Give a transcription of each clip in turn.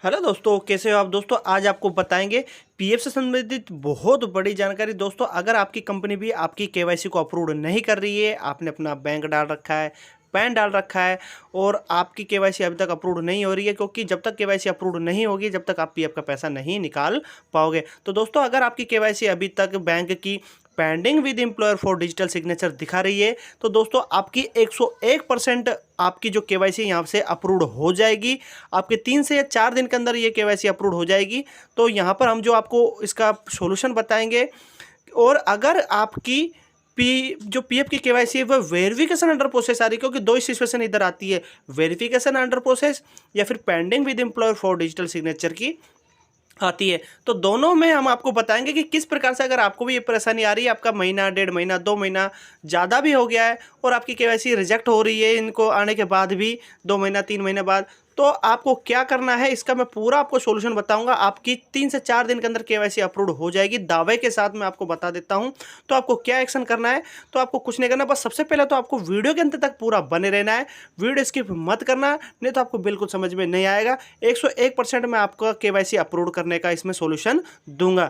Hello दोस्तों, कैसे हो आप दोस्तों। आज आपको बताएंगे पीएफ से संबंधित बहुत बड़ी जानकारी। दोस्तों, अगर आपकी कंपनी भी आपकी केवाईसी को अप्रूव नहीं कर रही है, आपने अपना बैंक डाल रखा है, पैन डाल रखा है और आपकी केवाईसी अभी तक अप्रूव नहीं हो रही है, क्योंकि जब तक केवाईसी अप्रूव नहीं होगी जब तक आप पीएफ का पैसा नहीं निकाल पाओगे। तो दोस्तों, अगर आपकी केवाईसी अभी तक बैंक की pending with employer for digital signature दिखा रही है, तो दोस्तों आपकी 101% आपकी जो केवाईसी यहाँ से अप्रूव्ड हो जाएगी। आपके 3 से या 4 दिन के अंदर ये केवाईसी अप्रूव्ड हो जाएगी। तो यहाँ पर हम जो आपको इसका सॉल्यूशन बताएंगे। और अगर आपकी जो पीएफ की केवाईसी है वह वेरिफिकेशन अंडर प्रोसेस आ रही है, क्योंकि दो सिचुएशन इधर आती है, वेरिफिकेशन अंडर प्रोसेस या फिर pending with employer for digital signature की आती है। तो दोनों में हम आपको बताएंगे कि किस प्रकार से, अगर आपको भी ये परेशानी आ रही है, आपका महीना, 1.5 महीना, 2 महीना ज़्यादा भी हो गया है और आपकी केवाईसी रिजेक्ट हो रही है इनको आने के बाद भी 2 महीना 3 महीने बाद, तो आपको क्या करना है इसका मैं पूरा आपको सॉल्यूशन बताऊंगा। आपकी 3 से 4 दिन के अंदर केवाईसी अप्रूव हो जाएगी, दावे के साथ मैं आपको बता देता हूं। तो आपको क्या एक्शन करना है, तो आपको कुछ नहीं करना, बस सबसे पहले तो आपको वीडियो के अंत तक पूरा बने रहना है, वीडियो स्किप मत करना, नहीं तो आपको बिल्कुल समझ में नहीं आएगा। 101% मैं आपका केवाईसी अप्रूव करने का इसमें सॉल्यूशन दूंगा।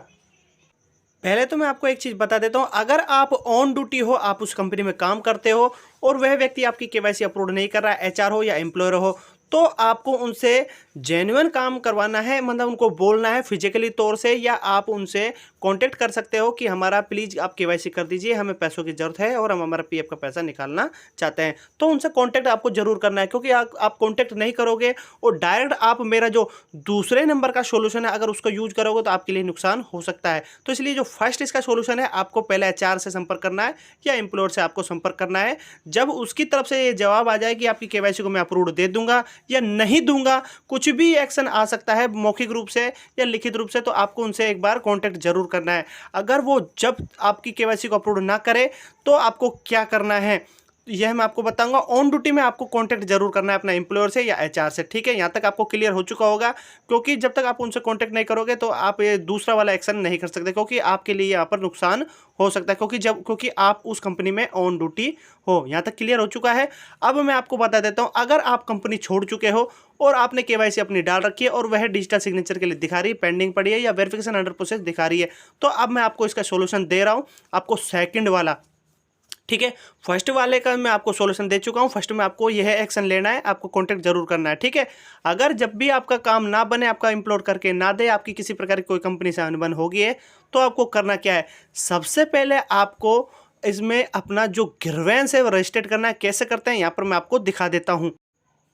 पहले तो मैं आपको एक चीज़ बता देता हूं, अगर आप ऑन ड्यूटी हो, आप उस कंपनी में काम करते हो और वह व्यक्ति आपकी केवाईसी अप्रूव नहीं कर रहा है, एचआर हो या एम्प्लॉयर हो, तो आपको उनसे जेन्युइन काम करवाना है, मतलब उनको बोलना है फिजिकली तौर से, या आप उनसे कांटेक्ट कर सकते हो कि हमारा प्लीज़ आप केवाईसी कर दीजिए, हमें पैसों की ज़रूरत है और हम हमारा पीएफ का पैसा निकालना चाहते हैं। तो उनसे कांटेक्ट आपको जरूर करना है, क्योंकि आप कांटेक्ट नहीं करोगे और डायरेक्ट आप मेरा जो दूसरे नंबर का सोल्यूशन है अगर उसको यूज करोगे तो आपके लिए नुकसान हो सकता है। तो इसलिए जो फर्स्ट इसका सोल्यूशन है, आपको पहले एचआर से संपर्क करना है या एम्प्लॉयर से आपको संपर्क करना है। जब उसकी तरफ से ये जवाब आ जाए कि आपकी केवाईसी को मैं अप्रूव दे दूंगा या नहीं दूंगा, कुछ भी एक्शन आ सकता है मौखिक रूप से या लिखित रूप से, तो आपको उनसे एक बार कांटेक्ट जरूर करना है। अगर वो जब आपकी केवाईसी को अप्रूव ना करे तो आपको क्या करना है यह मैं आपको बताऊंगा। ऑन ड्यूटी में आपको कांटेक्ट जरूर करना है अपना एम्प्लॉयर से या एचआर से, ठीक है। यहां तक आपको क्लियर हो चुका होगा, क्योंकि जब तक आप उनसे कांटेक्ट नहीं करोगे तो आप ये दूसरा वाला एक्शन नहीं कर सकते, क्योंकि आपके लिए यहां पर नुकसान हो सकता है, क्योंकि आप उस कंपनी में ऑन ड्यूटी हो। यहां तक क्लियर हो चुका है। अब मैं आपको बता देता हूं, अगर आप कंपनी छोड़ चुके हो और आपने केवाईसी अपनी डाल रखी है और वह डिजिटल सिग्नेचर के लिए दिखा रही है, पेंडिंग पड़ी है या वेरिफिकेशन अंडर प्रोसेस दिखा रही है, तो अब मैं आपको इसका सोल्यूशन दे रहा हूं, आपको सेकंड वाला, ठीक है। फर्स्ट वाले का मैं आपको सॉल्यूशन दे चुका हूं। फर्स्ट में आपको यह एक्शन लेना है, आपको कांटेक्ट जरूर करना है, ठीक है। अगर जब भी आपका काम ना बने, आपका एम्प्लॉय करके ना दे, आपकी किसी प्रकार की कोई कंपनी से अनबन होगी है, तो आपको करना क्या है, सबसे पहले आपको इसमें अपना जो ग्रीवेंस है वो रजिस्टर करना है। कैसे करते हैं यहाँ पर मैं आपको दिखा देता हूँ।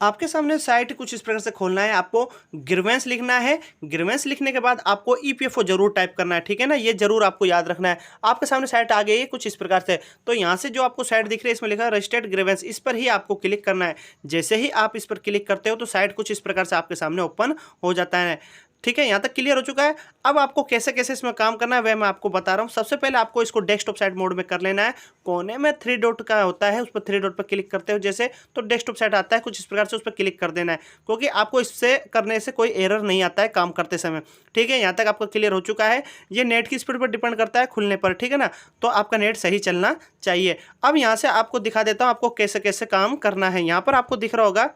आपके सामने साइट कुछ इस प्रकार से खोलना है, आपको ग्रीवेंस लिखना है। ग्रीवेंस लिखने के बाद आपको ईपीएफओ जरूर टाइप करना है, ठीक है ना, ये जरूर आपको याद रखना है। आपके सामने साइट आ गई है कुछ इस प्रकार से, तो यहाँ से जो आपको साइट दिख रही है इसमें लिखा है रजिस्टर्ड ग्रीवेंस, इस पर ही आपको क्लिक करना है। जैसे ही आप इस पर क्लिक करते हो तो साइट कुछ इस प्रकार से आपके सामने ओपन हो जाता है, ठीक है। यहाँ तक क्लियर हो चुका है। अब आपको कैसे कैसे इसमें काम करना है वह मैं आपको बता रहा हूँ। सबसे पहले आपको इसको डेस्कटॉप साइट मोड में कर लेना है। कोने में 3 डॉट का होता है, उस पर 3 डॉट पर क्लिक करते हो जैसे, तो डेस्कटॉप साइट आता है कुछ इस प्रकार से, उस पर क्लिक कर देना है, क्योंकि आपको इससे करने से कोई एरर नहीं आता है काम करते समय, ठीक है। यहाँ तक आपको क्लियर हो चुका है। ये नेट की स्पीड पर डिपेंड करता है खुलने पर, ठीक है ना, तो आपका नेट सही चलना चाहिए। अब यहाँ से आपको दिखा देता हूँ आपको कैसे कैसे काम करना है। यहाँ पर आपको दिख रहा होगा,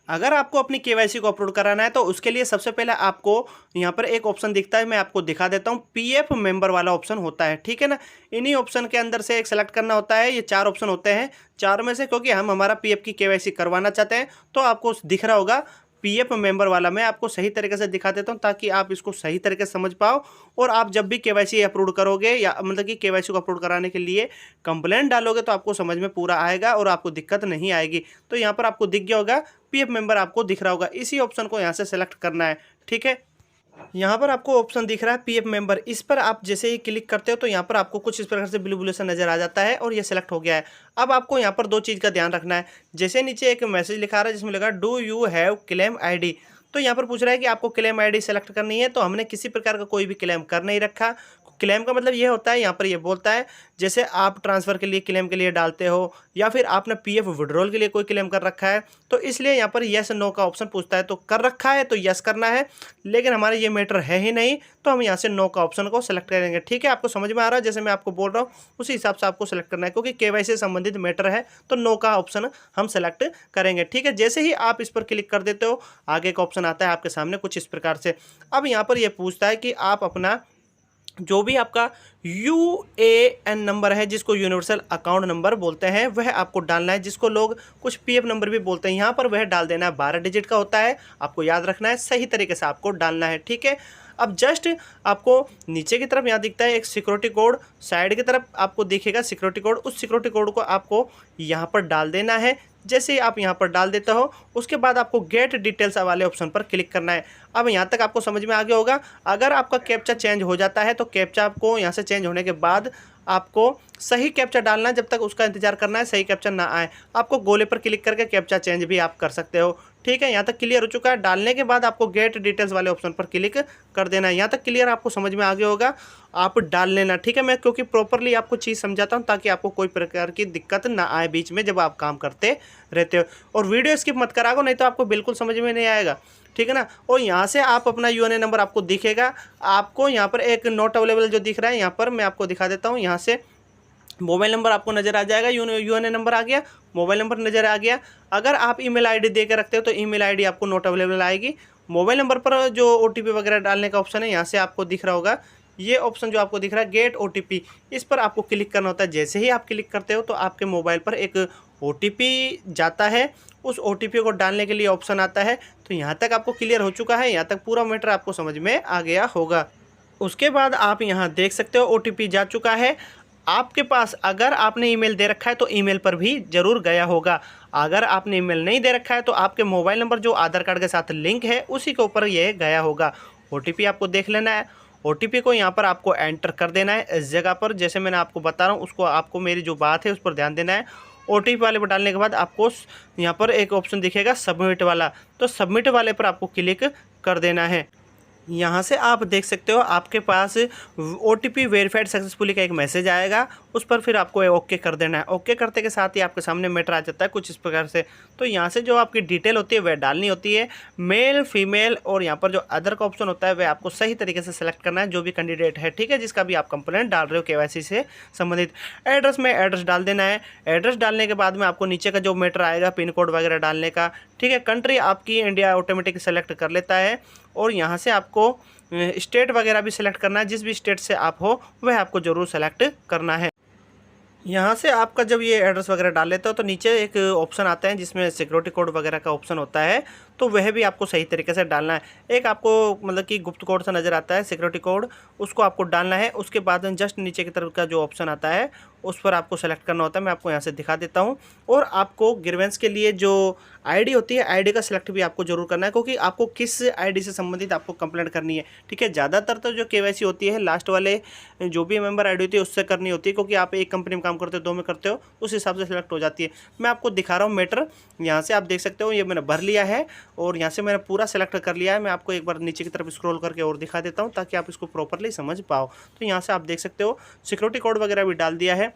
अगर आपको अपनी केवाईसी को अपलोड कराना है तो उसके लिए सबसे पहले आपको यहाँ पर एक ऑप्शन दिखता है, मैं आपको दिखा देता हूँ, पीएफ मेंबर वाला ऑप्शन होता है, ठीक है ना। इन्हीं ऑप्शन के अंदर से एक सेलेक्ट करना होता है। ये 4 ऑप्शन होते हैं, 4 में से क्योंकि हम हमारा पीएफ की केवाईसी करवाना चाहते हैं, तो आपको दिख रहा होगा पीएफ मेंबर वाला। मैं आपको सही तरीके से दिखा देता हूं ताकि आप इसको सही तरीके से समझ पाओ और आप जब भी केवाईसी अपलोड करोगे या मतलब कि केवाईसी को अपलोड कराने के लिए कंप्लेंट डालोगे तो आपको समझ में पूरा आएगा और आपको दिक्कत नहीं आएगी। तो यहाँ पर आपको दिख गया होगा पीएफ मेंबर, आपको दिख रहा होगा, इसी ऑप्शन को यहाँ से सेलेक्ट करना है, ठीक है। यहाँ पर आपको ऑप्शन दिख रहा है पीएफ मेंबर, इस पर आप जैसे ही क्लिक करते हो तो यहाँ पर आपको कुछ इस प्रकार से ब्लू ब्लू सा नजर आ जाता है और ये सेलेक्ट हो गया है। अब आपको यहाँ पर 2 चीज़ का ध्यान रखना है। जैसे नीचे एक मैसेज लिखा रहा है जिसमें लिखा do you have claim ID, तो यहाँ पर पूछ रहा है कि आपको क्लेम आईडी सेलेक्ट करनी है, तो हमने किसी प्रकार का कोई भी क्लेम कर नहीं रखा, क्लेम का मतलब ये होता है, यहाँ पर ये बोलता है जैसे आप ट्रांसफ़र के लिए क्लेम के लिए डालते हो या फिर आपने पीएफ विड्रॉल के लिए कोई क्लेम कर रखा है, तो इसलिए यहाँ पर येस नो का ऑप्शन पूछता है। तो कर रखा है तो यस करना है, लेकिन हमारा ये मैटर है ही नहीं, तो हम यहाँ से नो का ऑप्शन को सेलेक्ट करेंगे। ठीक है, आपको समझ में आ रहा है? जैसे मैं आपको बोल रहा हूँ उसी हिसाब से आपको सेलेक्ट करना है, क्योंकि केवाईसी से संबंधित मैटर है तो नो का ऑप्शन हम सेलेक्ट करेंगे। ठीक है, जैसे ही आप इस पर क्लिक कर देते हो आगे का ऑप्शन आता है आपके सामने कुछ इस प्रकार से। अब यहाँ पर ये पूछता है कि आप अपना जो भी आपका यूएएन नंबर है, जिसको यूनिवर्सल अकाउंट नंबर बोलते हैं, वह आपको डालना है, जिसको लोग कुछ पीएफ नंबर भी बोलते हैं। यहाँ पर वह डाल देना है, 12 डिजिट का होता है, आपको याद रखना है, सही तरीके से आपको डालना है। ठीक है, अब जस्ट आपको नीचे की तरफ यहाँ दिखता है एक सिक्योरिटी कोड, साइड की तरफ आपको दिखेगा सिक्योरिटी कोड, उस सिक्योरिटी कोड को आपको यहाँ पर डाल देना है। जैसे ही आप यहाँ पर डाल देते हो उसके बाद आपको गेट डिटेल्स वाले ऑप्शन पर क्लिक करना है। अब यहाँ तक आपको समझ में आ गया होगा। अगर आपका कैप्चा चेंज हो जाता है तो कैप्चा आपको यहाँ से चेंज होने के बाद आपको सही कैप्चा डालना है, जब तक उसका इंतजार करना है सही कैप्चा ना आए। आपको गोले पर क्लिक करके कैप्चा चेंज भी आप कर सकते हो। ठीक है, यहाँ तक क्लियर हो चुका है। डालने के बाद आपको गेट डिटेल्स वाले ऑप्शन पर क्लिक कर देना है। यहाँ तक क्लियर आपको समझ में आ गया होगा, आप डाल लेना। ठीक है, मैं क्योंकि प्रॉपरली आपको चीज़ समझाता हूँ ताकि आपको कोई प्रकार की दिक्कत ना आए बीच में जब आप काम करते रहते हो। और वीडियो स्किप मत करा करो, नहीं तो आपको बिल्कुल समझ में नहीं आएगा। ठीक है ना। और यहाँ से आप अपना यूएनए नंबर आपको दिखेगा, आपको यहाँ पर एक नॉट अवेलेबल जो दिख रहा है, यहाँ पर मैं आपको दिखा देता हूँ। यहाँ से मोबाइल नंबर आपको नज़र आ जाएगा, यूएनए नंबर आ गया, मोबाइल नंबर नज़र आ गया। अगर आप ईमेल आईडी दे के रखते हो तो ईमेल आईडी आपको नॉट अवेलेबल आएगी। मोबाइल नंबर पर जो ओटीपी वगैरह डालने का ऑप्शन है यहाँ से आपको दिख रहा होगा, ये ऑप्शन जो आपको दिख रहा है गेट ओटीपी, इस पर आपको क्लिक करना होता है। जैसे ही आप क्लिक करते हो तो आपके मोबाइल पर एक ओटीपी जाता है, उस ओटीपी को डालने के लिए ऑप्शन आता है। तो यहाँ तक आपको क्लियर हो चुका है, यहाँ तक पूरा मैटर आपको समझ में आ गया होगा। उसके बाद आप यहाँ देख सकते हो ओटीपी जा चुका है आपके पास। अगर आपने ईमेल दे रखा है तो ईमेल पर भी ज़रूर गया होगा। अगर आपने ईमेल नहीं दे रखा है तो आपके मोबाइल नंबर जो आधार कार्ड के साथ लिंक है उसी के ऊपर ये गया होगा। ओटीपी आपको देख लेना है, ओटीपी को यहाँ पर आपको एंटर कर देना है इस जगह पर, जैसे मैंने आपको बता रहा हूँ उसको आपको मेरी जो बात है उस पर ध्यान देना है। ओटीपी वाले पर डालने के बाद आपको यहाँ पर एक ऑप्शन दिखेगा सबमिट वाला, तो सबमिट वाले पर आपको क्लिक कर देना है। यहाँ से आप देख सकते हो आपके पास ओटीपी वेरीफाइड सक्सेसफुली का एक मैसेज आएगा, उस पर फिर आपको ओके कर देना है। ओके करते के साथ ही आपके सामने मैटर आ जाता है कुछ इस प्रकार से। तो यहाँ से जो आपकी डिटेल होती है वह डालनी होती है, मेल फीमेल, और यहाँ पर जो अदर का ऑप्शन होता है वह आपको सही तरीके से सेलेक्ट करना है जो भी कैंडिडेट है। ठीक है, जिसका भी आप कंप्लेंट डाल रहे हो केवाईसी से संबंधित। एड्रेस में एड्रेस डाल देना है। एड्रेस डालने के बाद में आपको नीचे का जो मैटर आएगा पिन कोड वगैरह डालने का। ठीक है, कंट्री आपकी इंडिया ऑटोमेटिक सेलेक्ट कर लेता है, और यहाँ से आपको स्टेट वगैरह भी सिलेक्ट करना है, जिस भी स्टेट से आप हो वह आपको ज़रूर सेलेक्ट करना है। यहाँ से आपका जब ये एड्रेस वगैरह डाल लेते हो तो नीचे एक ऑप्शन आता है जिसमें सिक्योरिटी कोड वगैरह का ऑप्शन होता है, तो वह भी आपको सही तरीके से डालना है। एक आपको मतलब कि गुप्त कोड सा नज़र आता है सिक्योरिटी कोड, उसको आपको डालना है। उसके बाद जस्ट नीचे की तरफ का जो ऑप्शन आता है उस पर आपको सेलेक्ट करना होता है। मैं आपको यहाँ से दिखा देता हूँ। और आपको ग्रीवेंस के लिए जो आईडी होती है, आईडी का सिलेक्ट भी आपको जरूर करना है, क्योंकि आपको किस आईडी से संबंधित आपको कंप्लेंट करनी है। ठीक है, ज़्यादातर तो जो केवाईसी होती है लास्ट वाले जो भी मेंबर आईडी होती है उससे करनी होती है, क्योंकि आप एक कंपनी में काम करते हो, 2 में करते हो, उस हिसाब से सिलेक्ट हो जाती है। मैं आपको दिखा रहा हूँ मैटर, यहाँ से आप देख सकते हो ये मैंने भर लिया है और यहाँ से मैंने पूरा सेलेक्ट कर लिया है। मैं आपको एक बार नीचे की तरफ स्क्रॉल करके और दिखा देता हूँ ताकि आप इसको प्रॉपरली समझ पाओ। तो यहाँ से आप देख सकते हो सिक्योरिटी कोड वगैरह भी डाल दिया है,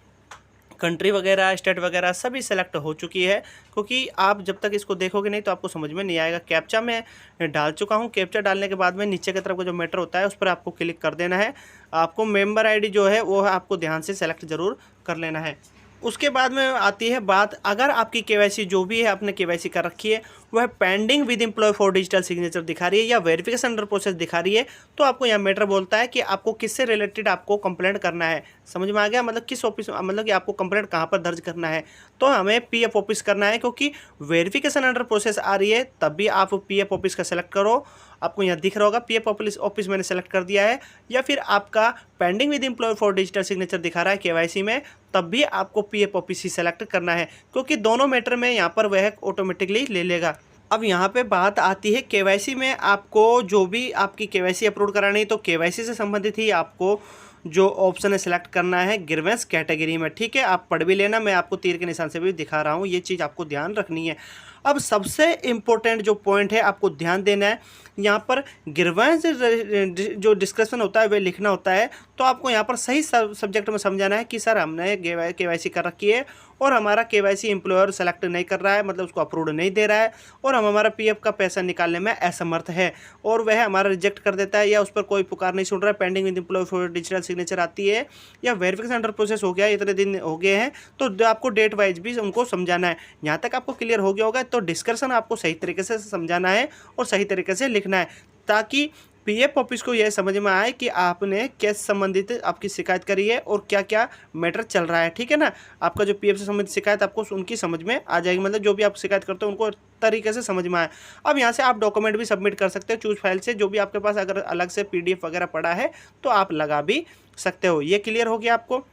कंट्री वगैरह स्टेट वगैरह सभी सेलेक्ट हो चुकी है, क्योंकि आप जब तक इसको देखोगे नहीं तो आपको समझ में नहीं आएगा। कैप्चा मैं डाल चुका हूँ। कैप्चा डालने के बाद में नीचे की तरफ का जो मैटर होता है उस पर आपको क्लिक कर देना है। आपको मेंबर आईडी जो है वो आपको ध्यान से सेलेक्ट ज़रूर कर लेना है। उसके बाद में आती है बात, अगर आपकी केवाईसी जो भी है आपने केवाईसी कर रखी है वह pending with employ for digital signature दिखा रही है या वेरिफिकेशन अंडर प्रोसेस दिखा रही है, तो आपको यहाँ मैटर बोलता है कि आपको किससे रिलेटेड आपको कंप्लेंट करना है। समझ में आ गया? मतलब किस ऑफिस, मतलब कि आपको कंप्लेंट कहाँ पर दर्ज करना है। तो हमें पीएफ ऑफिस करना है, क्योंकि वेरिफिकेशन अंडर प्रोसेस आ रही है, तब भी आप पीएफ ऑफिस का सेलेक्ट करो। आपको यहाँ दिख रहा होगा पीएफ ऑफिस मैंने सेलेक्ट कर दिया है, या फिर आपका pending with employ for digital signature दिखा रहा है केवाईसी में, तब भी आपको पीएफ ऑफिस ही सेलेक्ट करना है, क्योंकि दोनों मैटर में यहाँ पर वह ऑटोमेटिकली ले लेगा। अब यहाँ पे बात आती है केवाईसी में आपको जो भी आपकी केवाईसी अपलोड करानी है, तो केवाईसी से संबंधित ही आपको जो ऑप्शन है सिलेक्ट करना है ग्रीवेंस कैटेगरी में। ठीक है, आप पढ़ भी लेना, मैं आपको तीर के निशान से भी दिखा रहा हूँ, ये चीज़ आपको ध्यान रखनी है। अब सबसे इम्पोर्टेंट जो पॉइंट है आपको ध्यान देना है, यहाँ पर ग्रीवेंस जो डिस्कशन होता है वह लिखना होता है। तो आपको यहाँ पर सही सब्जेक्ट में समझाना है कि सर हमने केवाईसी कर रखी है और हमारा केवाईसी एम्प्लॉयर सेलेक्ट नहीं कर रहा है, मतलब उसको अप्रूव नहीं दे रहा है, और हम हमारा पीएफ का पैसा निकालने में असमर्थ है और वह हमारा रिजेक्ट कर देता है, या उस पर कोई पुकार नहीं सुन रहा है, pending with employ for digital signature आती है, या वेरिफिकेशन अंडर प्रोसेस हो गया, इतने दिन हो गए हैं। तो आपको डेट वाइज भी उनको समझाना है। यहाँ तक आपको क्लियर हो गया होगा। तो डिस्कशन आपको सही तरीके से समझाना है और सही तरीके से लिखना है, ताकि पीएफ ऑफिस को यह समझ में आए कि आपने किस संबंधित आपकी शिकायत करी है और क्या क्या मैटर चल रहा है। ठीक है ना, आपका जो पीएफ से संबंधित शिकायत आपको उनकी समझ में आ जाएगी, मतलब जो भी आप शिकायत करते हो उनको तरीके से समझ में आए। अब यहाँ से आप डॉक्यूमेंट भी सबमिट कर सकते हो चूज फाइल से, जो भी आपके पास अगर अलग से पीडीएफ वगैरह पड़ा है तो आप लगा भी सकते हो। ये क्लियर हो गया आपको,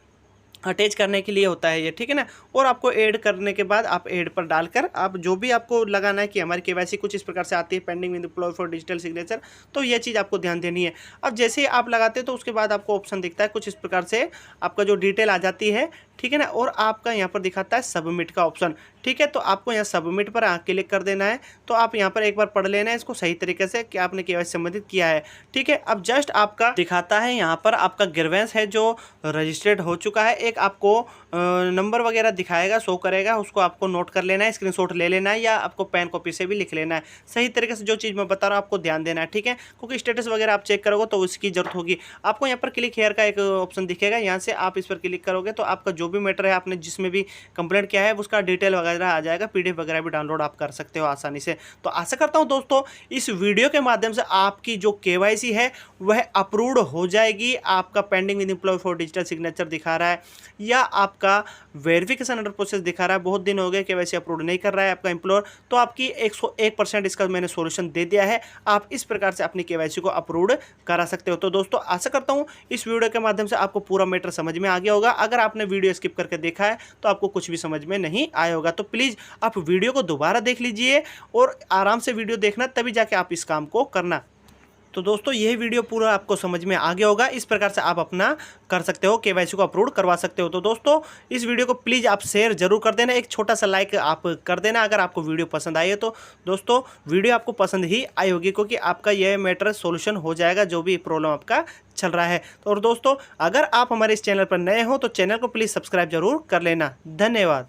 अटैच करने के लिए होता है ये, ठीक है ना। और आपको ऐड करने के बाद आप ऐड पर डालकर आप जो भी आपको लगाना है कि हमारी केवाईसी कुछ इस प्रकार से आती है, pending with employ for digital signature, तो ये चीज़ आपको ध्यान देनी है। अब जैसे ही आप लगाते हैं तो उसके बाद आपको ऑप्शन दिखता है कुछ इस प्रकार से, आपका जो डिटेल आ जाती है, ठीक है ना, और आपका यहाँ पर दिखाता है सबमिट का ऑप्शन। ठीक है, तो आपको यहाँ सबमिट पर क्लिक कर देना है। तो आप यहाँ पर एक बार पढ़ लेना है इसको सही तरीके से कि आपने केवाईसी संबंधित किया है। ठीक है, अब जस्ट आपका दिखाता है यहाँ पर आपका ग्रीवेंस है जो रजिस्टर्ड हो चुका है। एक आपको नंबर वगैरह दिखाएगा, शो करेगा, उसको आपको नोट कर लेना है, स्क्रीनशॉट ले लेना है, या आपको पेन कॉपी से भी लिख लेना है। सही तरीके से जो चीज़ मैं बता रहा हूँ आपको ध्यान देना है, ठीक है, क्योंकि स्टेटस वगैरह आप चेक करोगे तो उसकी जरूरत होगी। आपको यहाँ पर क्लिक हेयर का एक ऑप्शन दिखेगा, यहाँ से आप इस पर क्लिक करोगे तो आपका जो भी मैटर है आपने जिसमें भी कंप्लेंट किया है उसका डिटेल वगैरह आ जाएगा, पीडीएफ वगैरह भी डाउनलोड आप कर सकते हो आसानी से। तो आशा करता हूँ दोस्तों इस वीडियो के माध्यम से आपकी जो केवाईसी है वह अप्रूव्ड हो जाएगी। आपका pending with employ for digital signature दिखा रहा है, या आपका वेरिफिकेशन अंडर प्रोसेस दिखा रहा है, बहुत दिन हो गए केवाईसी अप्रूव नहीं कर रहा है आपका एम्प्लॉयर, तो आपकी 101% इसका मैंने सॉल्यूशन दे दिया है। आप इस प्रकार से अपनी केवाईसी को अप्रूव्ड करा सकते हो। तो दोस्तों आशा करता हूँ इस वीडियो के माध्यम से आपको पूरा मैटर समझ में आ गया होगा। अगर आपने वीडियो स्किप करके देखा है तो आपको कुछ भी समझ में नहीं आया होगा, तो प्लीज़ आप वीडियो को दोबारा देख लीजिए और आराम से वीडियो देखना, तभी जाके आप इस काम को करना। तो दोस्तों यह वीडियो पूरा आपको समझ में आ गया होगा। इस प्रकार से आप अपना कर सकते हो, केवाईसी को अप्रूव करवा सकते हो। तो दोस्तों इस वीडियो को प्लीज़ आप शेयर जरूर कर देना, एक छोटा सा लाइक आप कर देना अगर आपको वीडियो पसंद आई है। तो दोस्तों वीडियो आपको पसंद ही आई होगी, क्योंकि आपका यह मैटर सोल्यूशन हो जाएगा जो भी प्रॉब्लम आपका चल रहा है। तो और दोस्तों अगर आप हमारे इस चैनल पर नए हो तो चैनल को प्लीज़ सब्सक्राइब जरूर कर लेना। धन्यवाद।